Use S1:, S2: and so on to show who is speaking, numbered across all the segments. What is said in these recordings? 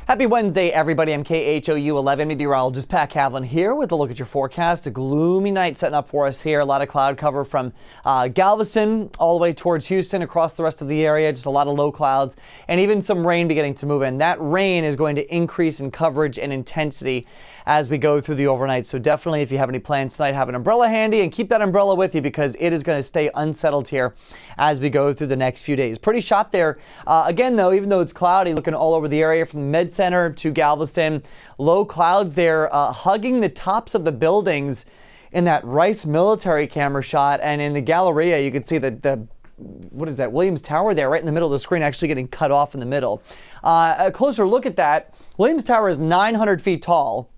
S1: Happy Wednesday, everybody. I'm KHOU 11 meteorologist Pat Cavlin here with a look at your forecast. A gloomy night setting up for us here. A lot of cloud cover from Galveston all the way towards Houston, across the rest of the area. Just a lot of low clouds and even some rain beginning to move in. That rain is going to increase in coverage and intensity as we go through the overnight. So definitely, if you have any plans tonight, have an umbrella handy and keep that umbrella with you because it is going to stay unsettled here as we go through the next few days. Pretty shot there. Again, though, even though it's cloudy, looking all over the area from the Med Center to Galveston, low clouds there hugging the tops of the buildings in that Rice military camera shot. And in the Galleria, you can see the what is that, Williams Tower there right in the middle of the screen actually getting cut off in the middle. A closer look at that, Williams Tower is 900 feet tall.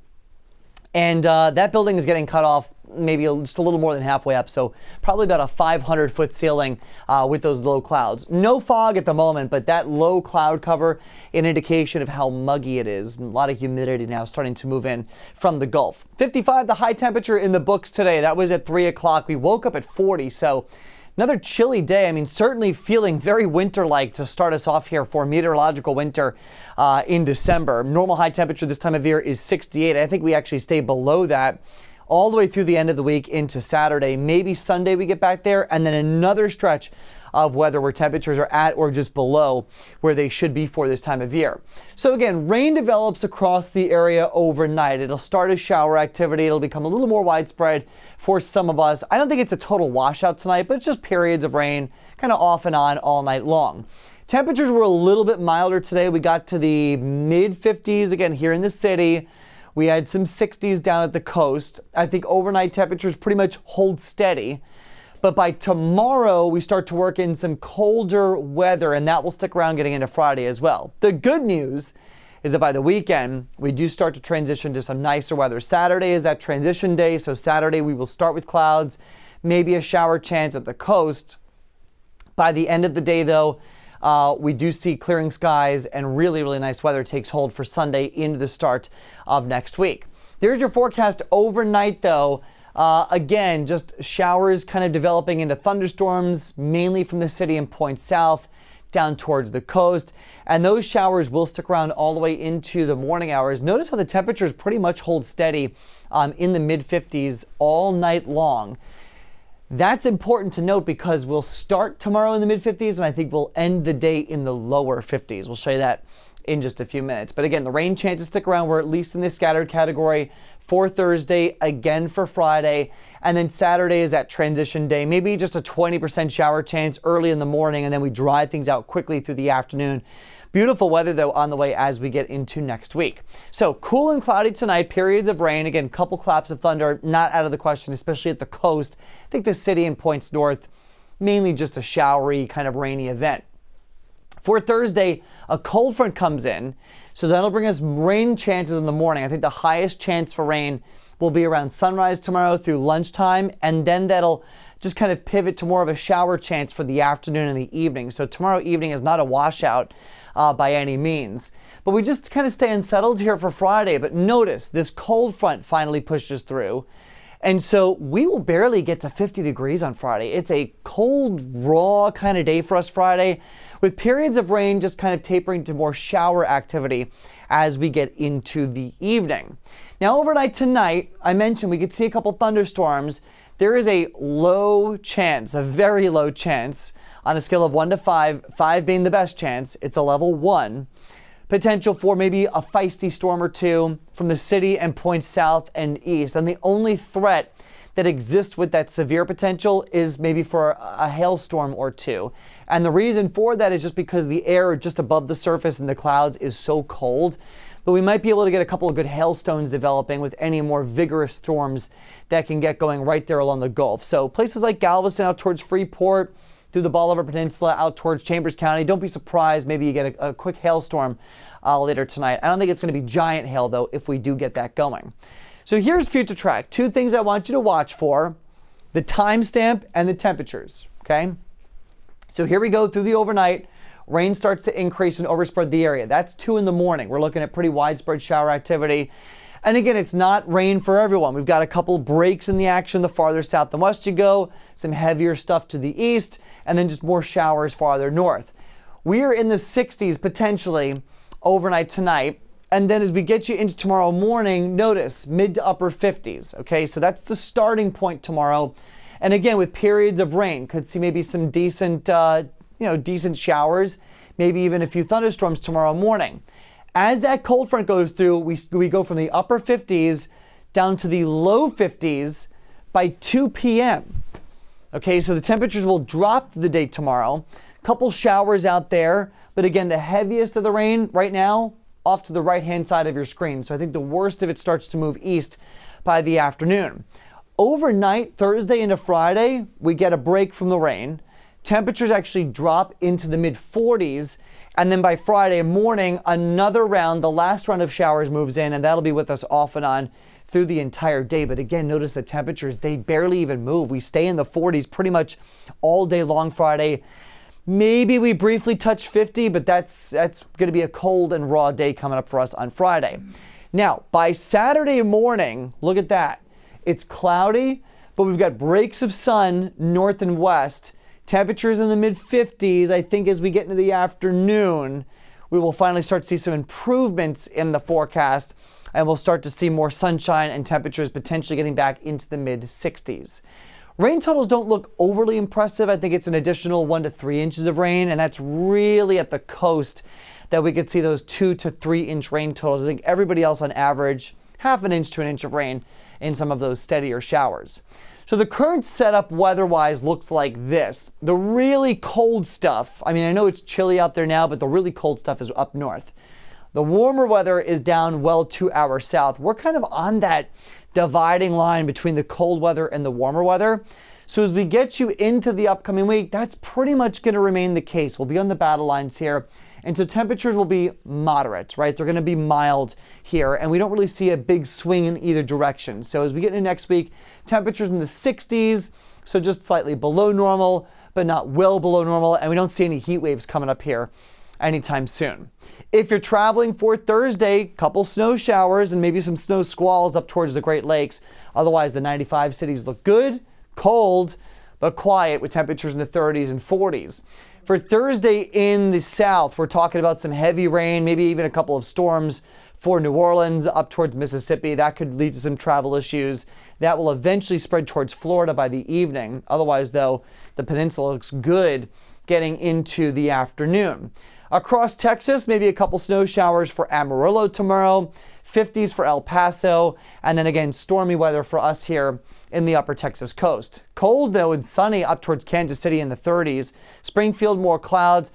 S1: And that building is getting cut off maybe just a little more than halfway up, so probably about a 500-foot ceiling with those low clouds. No fog at the moment, but that low cloud cover, an indication of how muggy it is. A lot of humidity now starting to move in from the Gulf. 55, the high temperature in the books today. That was at 3 o'clock. We woke up at 40, so another chilly day. I mean, certainly feeling very winter-like to start us off here for meteorological winter in December. Normal high temperature this time of year is 68. I think we actually stay below that all the way through the end of the week into Saturday. Maybe Sunday we get back there, and then another stretch of weather where temperatures are at or just below where they should be for this time of year. So again, rain develops across the area overnight. It'll start as shower activity. It'll become a little more widespread for some of us. I don't think it's a total washout tonight, but it's just periods of rain kind of off and on all night long. Temperatures were a little bit milder today. We got to the mid 50s again here in the city. We had some 60s down at the coast. I think overnight temperatures pretty much hold steady. But by tomorrow, we start to work in some colder weather, and that will stick around getting into Friday as well. The good news is that by the weekend, we do start to transition to some nicer weather. Saturday is that transition day, so Saturday we will start with clouds, maybe a shower chance at the coast. By the end of the day, though, we do see clearing skies and really, really nice weather takes hold for Sunday into the start of next week. There's your forecast overnight, though. Again, just showers kind of developing into thunderstorms, mainly from the city and points south down towards the coast. And those showers will stick around all the way into the morning hours. Notice how the temperatures pretty much hold steady in the mid 50s all night long. That's important to note because we'll start tomorrow in the mid 50s and I think we'll end the day in the lower 50s. We'll show you that in just a few minutes. But again, the rain chances stick around. We're at least in the scattered category for Thursday, again for Friday, and then Saturday is that transition day. Maybe just a 20% shower chance early in the morning, and then we dry things out quickly through the afternoon. Beautiful weather, though, on the way as we get into next week. So cool and cloudy tonight, periods of rain. Again, couple claps of thunder, not out of the question, especially at the coast. I think the city and points north, mainly just a showery kind of rainy event. For Thursday, a cold front comes in, so that'll bring us rain chances in the morning. I think the highest chance for rain will be around sunrise tomorrow through lunchtime, and then that'll just kind of pivot to more of a shower chance for the afternoon and the evening. So tomorrow evening is not a washout by any means. But we just kind of stay unsettled here for Friday. But notice this cold front finally pushes through. And so we will barely get to 50 degrees on Friday. It's a cold, raw kind of day for us Friday, with periods of rain just kind of tapering to more shower activity as we get into the evening. Now overnight tonight, I mentioned we could see a couple thunderstorms. There is a low chance, a very low chance, on a scale of 1 to 5, 5 being the best chance, it's a level 1. Potential for maybe a feisty storm or two from the city and points south and east. And the only threat that exists with that severe potential is maybe for a hailstorm or two. And the reason for that is just because the air just above the surface in the clouds is so cold. But we might be able to get a couple of good hailstones developing with any more vigorous storms that can get going right there along the Gulf. So places like Galveston out towards Freeport, through the Bolivar Peninsula out towards Chambers County. Don't be surprised. Maybe you get a quick hailstorm later tonight. I don't think it's going to be giant hail, though, if we do get that going. So here's future track. Two things I want you to watch for: the timestamp and the temperatures. Okay. So here we go through the overnight. Rain starts to increase and overspread the area. That's 2 in the morning. We're looking at pretty widespread shower activity. And again, it's not rain for everyone. We've got a couple breaks in the action the farther south and west you go, some heavier stuff to the east, and then just more showers farther north. We are in the 60s potentially overnight tonight. And then as we get you into tomorrow morning, notice mid to upper 50s. Okay, so that's the starting point tomorrow. And again, with periods of rain, could see maybe some decent, decent showers, maybe even a few thunderstorms tomorrow morning. As that cold front goes through, we go from the upper 50s down to the low 50s by 2 p.m. Okay, so the temperatures will drop the day tomorrow. Couple showers out there, but again, the heaviest of the rain right now off to the right-hand side of your screen. So I think the worst of it starts to move east by the afternoon. Overnight, Thursday into Friday, we get a break from the rain. Temperatures actually drop into the mid-40s. And then by Friday morning, another round, the last round of showers moves in, and that'll be with us off and on through the entire day. But again, notice the temperatures, they barely even move. We stay in the 40s pretty much all day long Friday. Maybe we briefly touch 50, but that's going to be a cold and raw day coming up for us on Friday. Now, by Saturday morning, look at that. It's cloudy, but we've got breaks of sun north and west. Temperatures in the mid-50s. I think as we get into the afternoon, we will finally start to see some improvements in the forecast, and we'll start to see more sunshine and temperatures potentially getting back into the mid-60s. Rain totals don't look overly impressive. I think it's an additional 1 to 3 inches of rain, and that's really at the coast that we could see those 2 to 3 inch rain totals. I think everybody else on average, half an inch to an inch of rain in some of those steadier showers. So the current setup weather-wise looks like this. The really cold stuff, I mean, I know it's chilly out there now, but the really cold stuff is up north. The warmer weather is down well to our south. We're kind of on that dividing line between the cold weather and the warmer weather. So as we get you into the upcoming week, that's pretty much going to remain the case. We'll be on the battle lines here. And so temperatures will be moderate, right? They're going to be mild here, and we don't really see a big swing in either direction. So as we get into next week, temperatures in the 60s, so just slightly below normal, but not well below normal, and we don't see any heat waves coming up here anytime soon. If you're traveling for Thursday, couple snow showers and maybe some snow squalls up towards the Great Lakes. Otherwise, the 95 cities look good, cold, but quiet with temperatures in the 30s and 40s. For Thursday in the south, we're talking about some heavy rain, maybe even a couple of storms for New Orleans up towards Mississippi. That could lead to some travel issues. That will eventually spread towards Florida by the evening. Otherwise, though, the peninsula looks good getting into the afternoon. Across Texas, maybe a couple snow showers for Amarillo tomorrow, 50s for El Paso, and then again, stormy weather for us here in the upper Texas coast. Cold, though, and sunny up towards Kansas City in the 30s. Springfield, more clouds.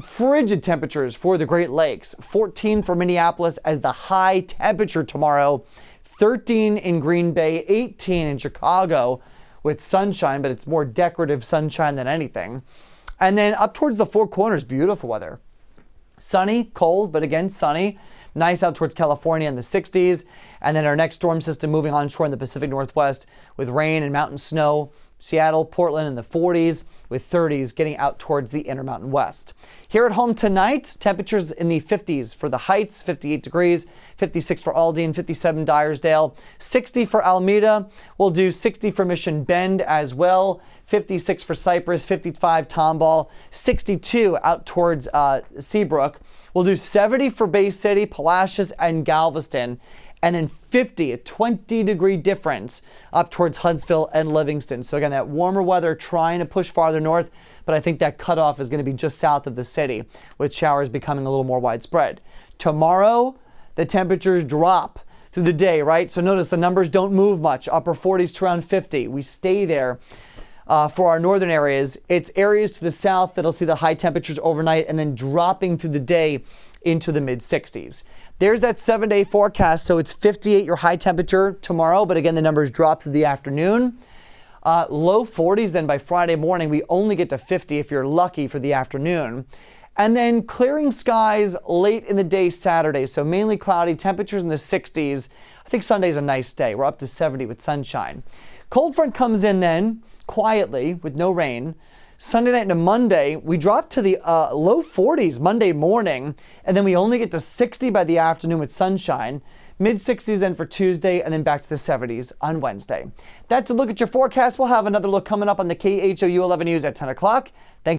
S1: Frigid temperatures for the Great Lakes. 14 for Minneapolis as the high temperature tomorrow. 13 in Green Bay, 18 in Chicago with sunshine, but it's more decorative sunshine than anything. And then up towards the Four Corners, beautiful weather. Sunny, cold, but again, sunny. Nice out towards California in the 60s. And then our next storm system moving onshore in the Pacific Northwest with rain and mountain snow. Seattle, Portland in the 40s with 30s getting out towards the Intermountain West. Here at home tonight, temperatures in the 50s for the Heights, 58 degrees, 56 for Aldine, 57 Dyersdale, 60 for Alameda. We'll do 60 for Mission Bend as well, 56 for Cypress, 55 Tomball, 62 out towards Seabrook. We'll do 70 for Bay City, Palacios, and Galveston. And then 50, a 20-degree difference up towards Huntsville and Livingston. So again, that warmer weather trying to push farther north, but I think that cutoff is going to be just south of the city, with showers becoming a little more widespread. Tomorrow, the temperatures drop through the day, right? So notice the numbers don't move much, upper 40s to around 50. We stay there for our northern areas. It's areas to the south that'll see the high temperatures overnight and then dropping through the day into the mid-60s. There's that 7-day forecast. So it's 58 your high temperature tomorrow, but again, the numbers drop through the afternoon. Low 40s then by Friday morning. We only get to 50 if you're lucky for the afternoon. And then clearing skies late in the day Saturday. So mainly cloudy, temperatures in the 60s. I think Sunday's a nice day. We're up to 70 with sunshine. Cold front comes in then quietly with no rain. Sunday night into Monday, we drop to the low 40s Monday morning, and then we only get to 60 by the afternoon with sunshine. Mid-60s then for Tuesday, and then back to the 70s on Wednesday. That's a look at your forecast. We'll have another look coming up on the KHOU 11 News at 10 o'clock. Thanks.